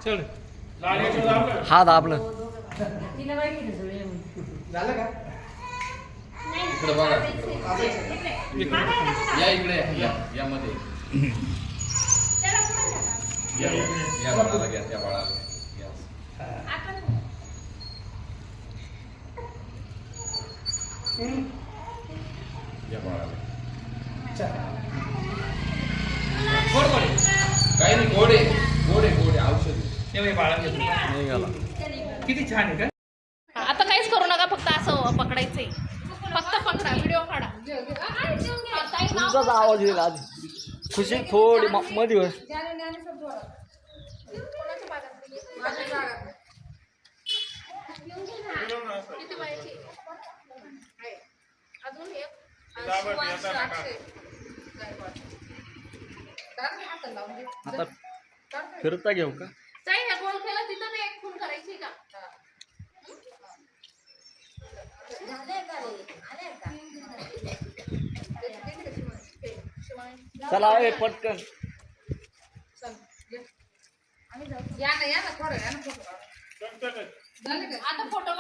चल हा दाबलं झालं का? इकडे बघा या इकडे या मध्ये या बाळाला घ्या त्या बाळाला या. या बाळाला गोड गोड काही नाही गोडे गोडे गोडे औषध ते बाळा घेतो नाही गेला किती छान आहे का आता काहीच करू नका फक्त असं पकडायचंय फक्त पकडा व्हिडिओ काढा तुमचाच आवाज येईल आधी खुशी थोडी मध्ये होय. आता फिरता घेऊ का गोल केला तिथं नाही एक खून करायची का चला ए पटकन या ना थोडं या ना फोटो आता फोटो